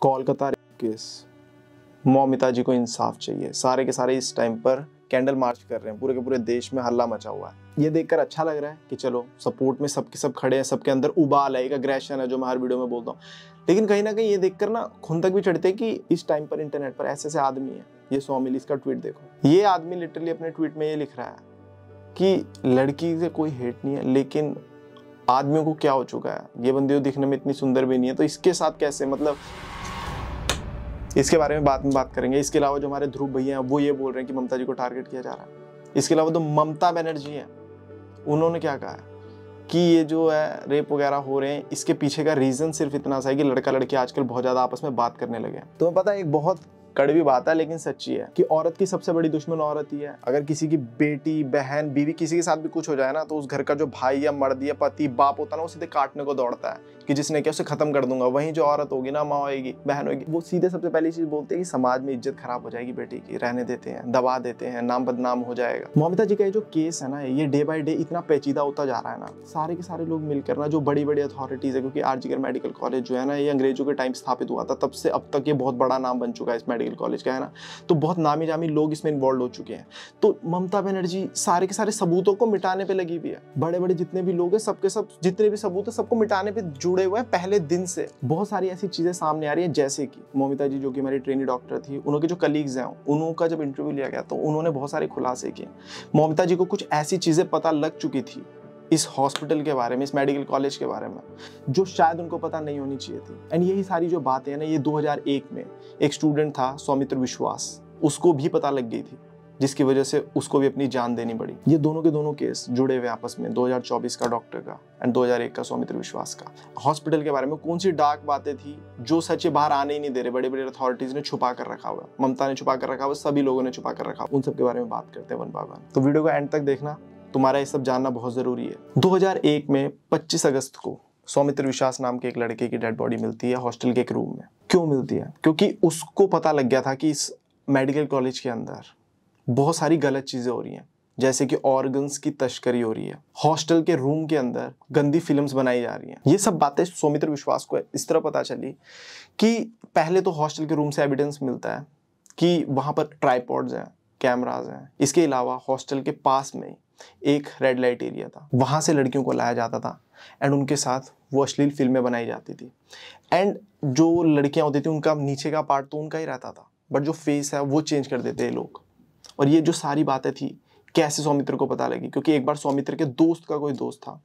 Kolkata case, Moumita जी को इंसाफ चाहिए। सारे के सारे इस टाइम पर कैंडल मार्च कर रहे हैं, पूरे के पूरे देश में हल्ला मचा हुआ है। ये देखकर अच्छा लग रहा है कि चलो सपोर्ट में सबके सब खड़े हैं, सबके अंदर उबाल है, एक अग्रेशन है जो मैं हर वीडियो में बोलता हूँ। लेकिन कहीं ना कहीं ये देखकर ना खुंदक भी चढ़ते कि इस टाइम पर इंटरनेट पर ऐसे ऐसे आदमी है। ये 100 मिली इसका ट्वीट देखो, ये आदमी लिटरली अपने ट्वीट में ये लिख रहा है कि लड़की से कोई हेट नहीं है, लेकिन आदमियों को क्या हो चुका है, ये बंदी दिखने में इतनी सुंदर भी नहीं है तो इसके साथ कैसे, मतलब इसके बारे में बाद में बात करेंगे। इसके अलावा जो हमारे ध्रुव भैया हैं वो ये बोल रहे हैं कि ममता जी को टारगेट किया जा रहा है। इसके अलावा तो ममता बनर्जी हैं, उन्होंने क्या कहा है कि ये जो है रेप वगैरह हो रहे हैं, इसके पीछे का रीजन सिर्फ इतना सा है कि लड़का लड़की आजकल बहुत ज्यादा आपस में बात करने लगे हैं। तुम्हें पता है एक बहुत कड़वी बात है लेकिन सच्ची है कि औरत की सबसे बड़ी दुश्मन औरत ही है। अगर किसी की बेटी, बहन, बीवी, किसी के साथ भी कुछ हो जाए ना तो उस घर का जो भाई या मर्द या पति, बाप होता है ना, वो सीधे काटने को दौड़ता है कि जिसने क्या उसे खत्म कर दूंगा। वहीं जो औरत होगी ना, माँ होगी, बहन होगी, वो सीधे सबसे पहली चीज बोलते हैं कि समाज में इज्जत खराब हो जाएगी बेटी की, रहने देते हैं, दबा देते हैं, नाम बदनाम हो जाएगा। मौमिता जी का जो केस है ना, ये डे बाय डे इतना पेचीदा होता जा रहा है ना। सारे के सारे लोग मिलकर ना, जो बड़ी बड़ी अथॉरिटीज है, क्योंकि आरजीकर मेडिकल कॉलेज जो है ना, ये अंग्रेजों के टाइम स्थापित हुआ था, तब से अब तक ये बहुत बड़ा नाम बन चुका है इस मेडिकल कॉलेज का, है ना। तो बहुत नामी जामी लोग इसमें इन्वॉल्व हो चुके हैं। तो ममता बनर्जी सारे के सारे सबूतों को मिटाने पे लगी हुई है। बड़े बड़े जितने भी लोग हैं, सबके सब जितने भी सबूत है सबको मिटाने पे जुड़े हुए हैं पहले दिन से। बहुत सारी ऐसी चीजें सामने आ रही है, जैसे कि मौमिता जी जो कि हमारी ट्रेनी डॉक्टर थी, उनके जो कलीग्स हैं, उनका जब इंटरव्यू लिया गया तो उन्होंने बहुत सारे खुलासे किए। मौमिता जी को कुछ ऐसी चीजें पता लग चुकी थी इस हॉस्पिटल के बारे में, इस मेडिकल कॉलेज के बारे में, जो शायद उनको पता नहीं होनी चाहिए थी। एंड यही सारी जो बातें हैं ना, ये 2001 में एक स्टूडेंट था सौमित्र विश्वास, उसको भी पता लग गई थी, जिसकी वजह से उसको भी अपनी जान देनी पड़ी। ये दोनों के दोनों केस जुड़े हुए आपस में, 2024 का डॉक्टर का एंड 2001 का सौमित्र विश्वास का। हॉस्पिटल के बारे में कौन सी डार्क बातें थी जो सच बाहर आने ही नहीं दे रहे, बड़े बड़े अथॉरिटीज ने छुपा कर रखा हुआ, ममता ने छुपा कर रखा हुआ, सभी लोगों ने छुपा कर रखा, उन सब के बारे में बात करते हैं वन बाय वन। तो वीडियो को एंड तक देखना, तुम्हारा ये सब जानना बहुत जरूरी है। 2001 में 25 अगस्त को सौमित्र विश्वास नाम के एक लड़के की डेड बॉडी मिलती है हॉस्टल के एक रूम में। क्यों मिलती है? क्योंकि उसको पता लग गया था कि इस मेडिकल कॉलेज के अंदर बहुत सारी गलत चीजें हो रही हैं, जैसे कि ऑर्गन्स की तस्करी हो रही है, हॉस्टल के रूम के अंदर गंदी फिल्म्स बनाई जा रही हैं। ये सब बातें सौमित्र विश्वास को इस तरह पता चली कि पहले तो हॉस्टल के रूम से एविडेंस मिलता है कि वहां पर ट्राइपॉड्स हैं, कैमराज हैं। इसके अलावा हॉस्टल के पास में एक रेड लाइट एरिया था, वहां से लड़कियों को लाया जाता था एंड उनके साथ वो अश्लील फिल्में बनाई जाती थी। एंड जो लड़कियां होती थी उनका नीचे का पार्ट तो उनका ही रहता था, बट जो फेस है वो चेंज कर देते हैं लोग। और ये जो सारी बातें थी कैसे सौमित्र को पता लगी? क्योंकि एक बार सौमित्र के दोस्त का कोई दोस्त था,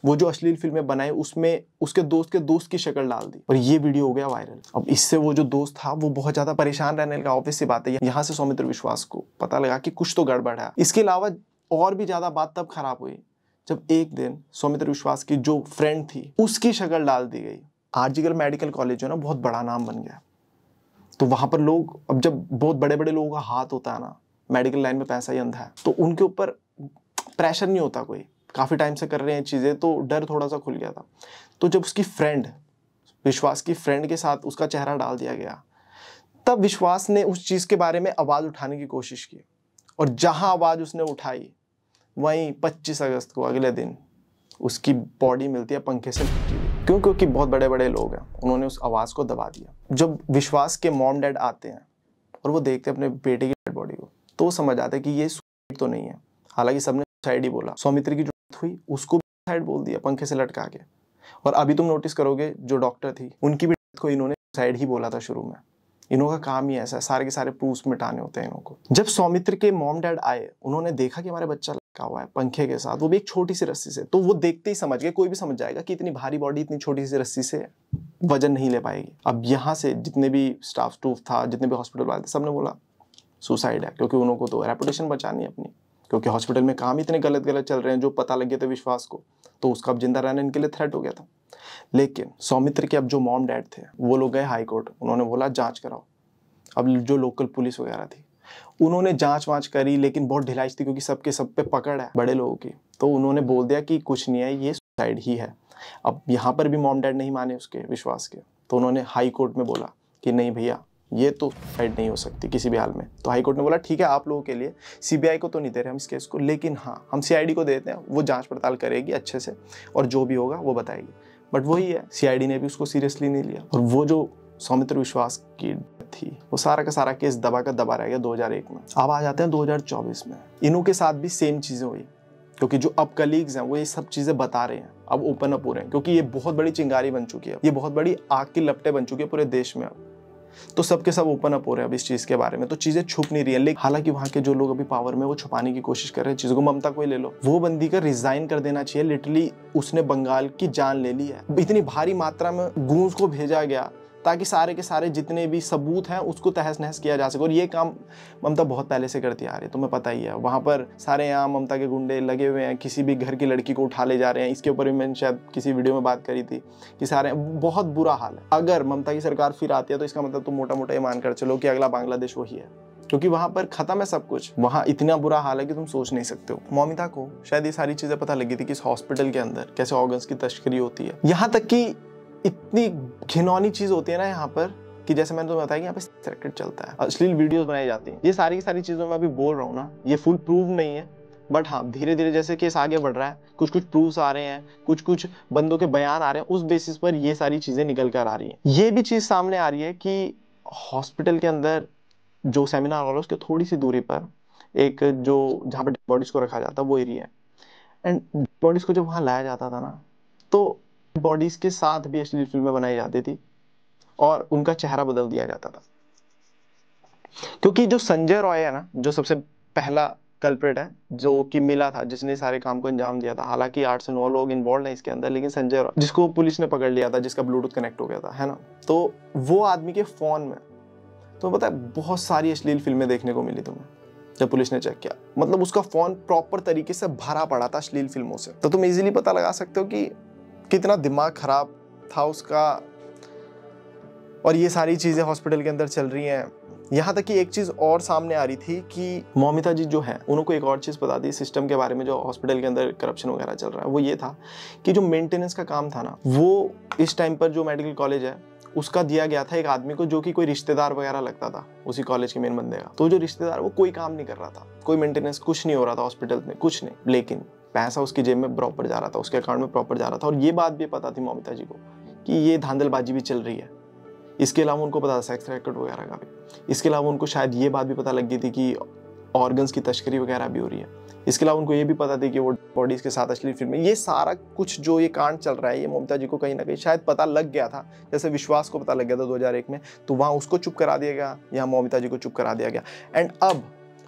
वो जो अश्लील फिल्में बनाए उसमें उसके दोस्त की शक्ल डाल दी और ये वीडियो हो गया वायरल। अब इससे वो जो दोस्त था वो बहुत ज्यादा परेशान रहने लगा। ऑब्वियस सी बात है, यहाँ से सौमित्र विश्वास को पता लगा कि कुछ तो गड़बड़ है। इसके अलावा और भी ज्यादा बात तब खराब हुई जब एक दिन सौमित्र विश्वास की जो फ्रेंड थी उसकी शक्ल डाल दी गई। आरजीकर मेडिकल कॉलेज जो है ना, बहुत बड़ा नाम बन गया। तो वहां पर लोग, अब जब बहुत बड़े बड़े लोगों का हाथ होता है ना, मेडिकल लाइन में पैसा ही अंधा है, तो उनके ऊपर प्रेशर नहीं होता कोई, काफी टाइम से कर रहे हैं चीजें, तो डर थोड़ा सा खुल गया था। तो जब उसकी फ्रेंड, विश्वास की फ्रेंड के साथ उसका चेहरा डाल दिया गया, तब विश्वास ने उस चीज के बारे में आवाज उठाने की कोशिश की और जहां आवाज उसने उठाई वहीं 25 अगस्त को अगले दिन उसकी बॉडी मिलती है पंखे से लटकी हुई। क्यों? क्योंकि बहुत बड़े बड़े लोग हैं, उन्होंने उस आवाज को दबा दिया। जब विश्वास के मॉम डैड आते हैं और वो देखते हैं अपने बेटे की डेड बॉडी को, तो वो समझ आते हैं कि ये सुसाइड तो नहीं है। हालांकि सबने सुसाइड ही बोला, सौमित्र की जो डेथ हुई उसको भी सुसाइड बोल दिया पंखे से लटका के। और अभी तुम नोटिस करोगे जो डॉक्टर थी उनकी भी डेथ को इन्होंने सुसाइड ही बोला था शुरू में। इन्हों का काम ही ऐसा है, सारे के सारे प्रूफ्स मिटाने होते हैं इन्हों को। जब सौमित्र के मॉम डैड आए, उन्होंने देखा कि हमारे बच्चा लटका हुआ है पंखे के साथ, वो भी एक छोटी सी रस्सी से, तो वो देखते ही समझ गए, कोई भी समझ जाएगा कि इतनी भारी बॉडी इतनी छोटी सी रस्सी से वजन नहीं ले पाएगी। अब यहाँ से जितने भी स्टाफ स्टूफ था, जितने भी हॉस्पिटल वाले थे, सबने बोला सुसाइड है, क्योंकि उन्हों को तो रेपुटेशन बचानी है अपनी, क्योंकि हॉस्पिटल में काम इतने गलत गलत चल रहे हैं जो पता लग गए थे विश्वास को, तो उसका अब जिंदा रहना इनके लिए थ्रेट हो गया था। लेकिन सौमित्र के अब जो मॉम डैड थे वो लोग गए हाई कोर्ट, उन्होंने बोला जांच कराओ। अब जो लोकल पुलिस वगैरह थी उन्होंने जांच वांच करी, लेकिन बहुत ढिलाई थी क्योंकि सबके सब पे पकड़ है बड़े लोगों की, तो उन्होंने बोल दिया कि कुछ नहीं है, ये सुसाइड ही है। अब यहाँ पर भी मॉम डैड नहीं माने उसके विश्वास के, तो उन्होंने हाई कोर्ट में बोला कि नहीं भैया ये तो सुसाइड नहीं हो सकती किसी भी हाल में। तो हाई कोर्ट ने बोला ठीक है, आप लोगों के लिए सीबीआई को तो नहीं दे रहे हम इस केस को, लेकिन हाँ हम सीआईडी को देते हैं, वो जांच पड़ताल करेगी अच्छे से और जो भी होगा वो बताएगी। बट वही है, सीआईडी ने भी उसको सीरियसली नहीं लिया और वो जो सौमित्र विश्वास की थी, वो सारा का सारा केस दबा का दबा रह गया 2001 में। अब आ जाते हैं 2024 में, इन्हों के साथ भी सेम चीज़ें हुई, क्योंकि जो अब कलीग्स हैं वो ये सब चीज़ें बता रहे हैं, अब ओपन अप हो रहे हैं, क्योंकि ये बहुत बड़ी चिंगारी बन चुकी है, ये बहुत बड़ी आग की लपटें बन चुकी है पूरे देश में। अब तो सबके सब ओपन अप हो रहे हैं अब इस चीज़ के बारे में, तो चीज़ें छुप नहीं रही है। लेकिन हालांकि वहाँ के जो लोग अभी पावर में वो छुपाने की कोशिश कर रहे हैं चीज़ों को। ममता को ही ले लो, वो बंदी का रिजाइन कर देना चाहिए, लिटरली उसने बंगाल की जान ले ली है। इतनी भारी मात्रा में गूंज को भेजा गया ताकि सारे के सारे जितने भी सबूत हैं उसको तहस नहस किया जा सके, और ये काम ममता बहुत पहले से करती आ रही है, तुम्हें पता ही है। वहाँ पर सारे यहाँ ममता के गुंडे लगे हुए हैं, किसी भी घर की लड़की को उठा ले जा रहे हैं। इसके ऊपर भी मैंने शायद किसी वीडियो में बात करी थी कि सारे, बहुत बुरा हाल है। अगर ममता की सरकार फिर आती है तो इसका मतलब तुम मोटा मोटा ये मान कर चलो कि अगला बांग्लादेश वही है, क्योंकि वहां पर खत्म है सब कुछ। वहां इतना बुरा हाल है कि तुम सोच नहीं सकते हो। मौमिता को शायद ये सारी चीजें पता लगी थी कि इस हॉस्पिटल के अंदर कैसे ऑर्गन्स की तस्करी होती है। यहाँ तक कि इतनी घिनौनी चीज होती है ना यहाँ पर, कि जैसे मैंने तुम्हें बताया कि यहाँ पे सेक्स रैकेट चलता है, अश्लील वीडियोस बनाई जाती हैं। ये सारी की सारी चीजों में अभी बोल रहा हूँ ना, ये फुल प्रूव नहीं है, बट हाँ धीरे धीरे जैसे केस आगे बढ़ रहा है, कुछ कुछ प्रूफ्स आ रहे हैं, कुछ कुछ बंदों के बयान आ रहे हैं, उस बेसिस पर ये सारी चीजें निकल कर आ रही हैं। ये भी चीज सामने आ रही है कि हॉस्पिटल के अंदर जो सेमिनार हॉल है उसके थोड़ी सी दूरी पर एक जो जहाँ पर बॉडीज को रखा जाता है वो एरिया है, एंड बॉडीज को जब वहाँ लाया जाता था ना, तो बॉडीज के साथ भी अश्लील फिल्में बनाई जाती थी और उनका चेहरा बदल दिया जाता था। क्योंकि जो संजय रॉय है ना, जो सबसे पहला कल्प्रिट है जो कि मिला था, जिसने सारे काम को अंजाम दिया था, हालांकि 8 से 9 लोग इन्वॉल्व हैं इसके अंदर, लेकिन संजय रॉय जिसको पुलिस ने पकड़ लिया था, जिसका ब्लूटूथ कनेक्ट हो गया था, है ना, तो वो आदमी के फोन में तो पता है बहुत सारी अश्लील फिल्में देखने को मिली तुम्हें जब पुलिस ने चेक किया। मतलब उसका फोन प्रॉपर तरीके से भरा पड़ा था अश्लील फिल्मों से, तो तुम इजीली पता लगा सकते हो कि कितना दिमाग खराब था उसका। और ये सारी चीजें हॉस्पिटल के अंदर चल रही हैं। यहाँ तक कि एक चीज और सामने आ रही थी कि मौमिता जी जो है उनको एक और चीज पता थी सिस्टम के बारे में, जो हॉस्पिटल के अंदर करप्शन वगैरह चल रहा है, वो ये था कि जो मेंटेनेंस का काम था ना, वो इस टाइम पर जो मेडिकल कॉलेज है उसका दिया गया था एक आदमी को, जो कि कोई रिश्तेदार वगैरह लगता था उसी कॉलेज के मेन बंदे का। तो जो रिश्तेदार वो कोई काम नहीं कर रहा था, कोई मेंटेनेंस कुछ नहीं हो रहा था हॉस्पिटल में, कुछ नहीं, लेकिन पैसा उसकी जेब में प्रॉपर जा रहा था, उसके अकाउंट में प्रॉपर जा रहा था। और ये बात भी पता थी मौमिता जी को कि ये धांधलबाजी भी चल रही है। इसके अलावा उनको पता था सेक्स रैकेट वगैरह का भी। इसके अलावा उनको शायद ये बात भी पता लग गई थी कि ऑर्गन्स की तस्करी वगैरह भी हो रही है। इसके अलावा उनको ये भी पता थी कि वो बॉडीज के साथ अश्लील फिल्में, ये सारा कुछ जो ये कांड चल रहा है, ये ममता जी को कहीं ना कहीं शायद पता लग गया था। जैसे विश्वास को पता लग गया था 2001 में, तो वहाँ उसको चुप करा दिया गया, यहाँ मौमिता जी को चुप करा दिया गया। एंड अब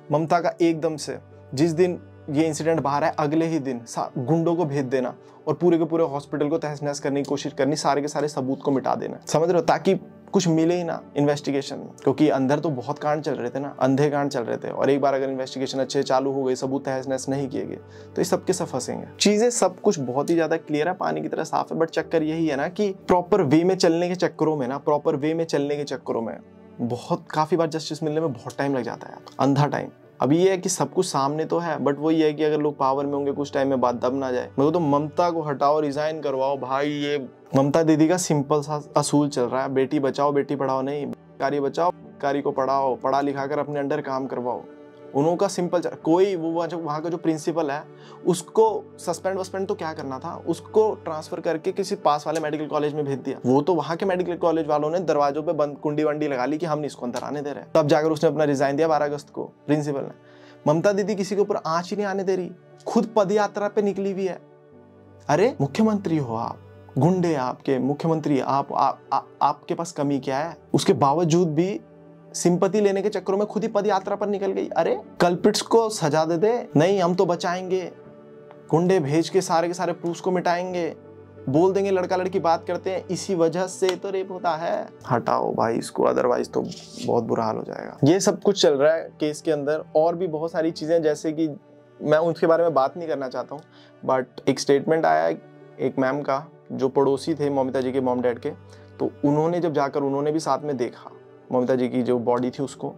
ममता का एकदम से जिस दिन ये इंसिडेंट बाहर है, अगले ही दिन गुंडों को भेज देना और पूरे के पूरे हॉस्पिटल को तहस नहस करने की कोशिश करनी, सारे के सारे सबूत को मिटा देना, समझ रहे हो, ताकि कुछ मिले ही ना इन्वेस्टिगेशन में। क्योंकि अंदर तो बहुत कांड चल रहे थे ना, अंधे कांड चल रहे थे, और एक बार अगर इन्वेस्टिगेशन अच्छे चालू हो गई, सबूत तहस नहस नहीं किए गए, तो ये सबके सब फंसेंगे। चीजें सब कुछ बहुत ही ज्यादा क्लियर है, पानी की तरह साफ है, बट चक्कर यही है ना कि प्रॉपर वे में चलने के चक्करों में ना, प्रॉपर वे में चलने के चक्करों में काफी बार जस्टिस मिलने में बहुत टाइम लग जाता है, अंधा टाइम। अभी ये है कि सब कुछ सामने तो है, बट वो ये है कि अगर लोग पावर में होंगे कुछ टाइम में बात दब ना जाए। मैं तो ममता को हटाओ, रिजाइन करवाओ भाई। ये ममता दीदी का सिंपल सा असूल चल रहा है, बेटी बचाओ बेटी पढ़ाओ नहीं, कारी बचाओ कारी को पढ़ाओ, पढ़ा लिखा कर अपने अंडर काम करवाओ। उन्हों का सिंपल कोई वो वहाँ का जो प्रिंसिपल है उसको सस्पेंड वस्पेंड तो क्या करना था, उसको ट्रांसफर करके किसी पास वाले मेडिकल कॉलेज में भेज दिया। वो तो वहाँ के मेडिकल कॉलेज वालों ने दरवाजों पे बंद कुंडी वंडी लगा ली कि हम इसको अंदर आने दे रहे हैं। तब जाकर उसने अपना रिजाइन दिया 12 अगस्त को प्रिंसिपल ने। ममता दीदी किसी के ऊपर आंच ही नहीं आने दे रही, खुद पद यात्रा पे निकली हुई है। अरे मुख्यमंत्री हो आप, गुंडे आपके मुख्यमंत्री, आपके पास कमी क्या है? उसके बावजूद भी सिंपैथी लेने के चक्करों में खुद ही पद यात्रा पर निकल गई। अरे कल्प्रिट्स को सजा दे दे, नहीं हम तो बचाएंगे, गुंडे भेज के सारे प्रूफ्स को मिटाएंगे, बोल देंगे लड़का लड़की बात करते हैं, इसी वजह से तो रेप होता है। हटाओ भाई इसको, अदरवाइज तो बहुत बुरा हाल हो जाएगा। ये सब कुछ चल रहा है केस के अंदर, और भी बहुत सारी चीजें, जैसे कि मैं उसके बारे में बात नहीं करना चाहता हूँ, बट एक स्टेटमेंट आया एक मैम का जो पड़ोसी थे मौमिता जी के मॉम डैड के, तो उन्होंने जब जाकर उन्होंने भी साथ में देखा ममता जी की जो बॉडी थी उसको,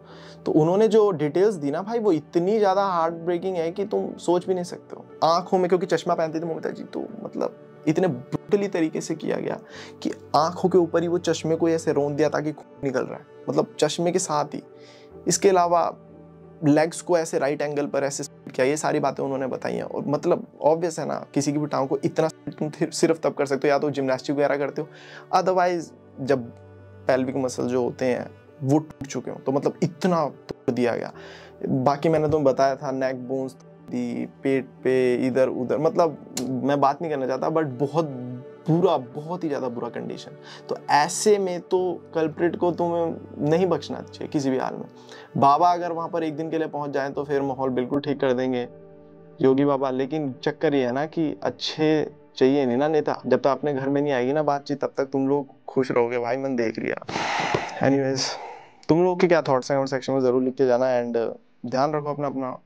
तो उन्होंने जो डिटेल्स दी ना भाई, वो इतनी ज़्यादा हार्ट ब्रेकिंग है कि तुम सोच भी नहीं सकते हो। आंखों में, क्योंकि चश्मा पहनती थी ममता जी, तो मतलब इतने ब्रूटली तरीके से किया गया कि आंखों के ऊपर ही वो चश्मे को ऐसे रौंद दिया ताकि खून निकल रहा है, मतलब चश्मे के साथ ही। इसके अलावा लेग्स को ऐसे राइट एंगल पर ऐसे किया, ये सारी बातें उन्होंने बताई हैं। और मतलब ऑब्वियस है ना, किसी की भी टांग को इतना तुम सिर्फ तब कर सकते हो या तो जिम्नास्टिक वगैरह करते हो, अदरवाइज जब पेल्विक मसल जो होते हैं वो टूट चुके हों, तो मतलब इतना तोड़ दिया गया। बाकी मैंने तुम्हें बताया था नेक बोन्स दी, पेट पे इधर उधर, मतलब मैं बात नहीं करना चाहता, बट बहुत बुरा, बहुत ही ज़्यादा बुरा कंडीशन। तो ऐसे में तो कल्प्रिट को तुम्हें नहीं बख्शना चाहिए किसी भी हाल में। बाबा अगर वहाँ पर एक दिन के लिए पहुँच जाएं तो फिर माहौल बिल्कुल ठीक कर देंगे योगी बाबा, लेकिन चक्कर ये है ना कि अच्छे चाहिए नहीं ना नेता। जब तक अपने घर में नहीं आएगी ना बातचीत, तब तक तुम लोग खुश रहोगे भाई, मैंने देख लिया। एनीवेज, तुम लोग के क्या थॉट्स हैं कमेंट सेक्शन में जरूर लिख के जाना, एंड ध्यान रखो अपना अपना।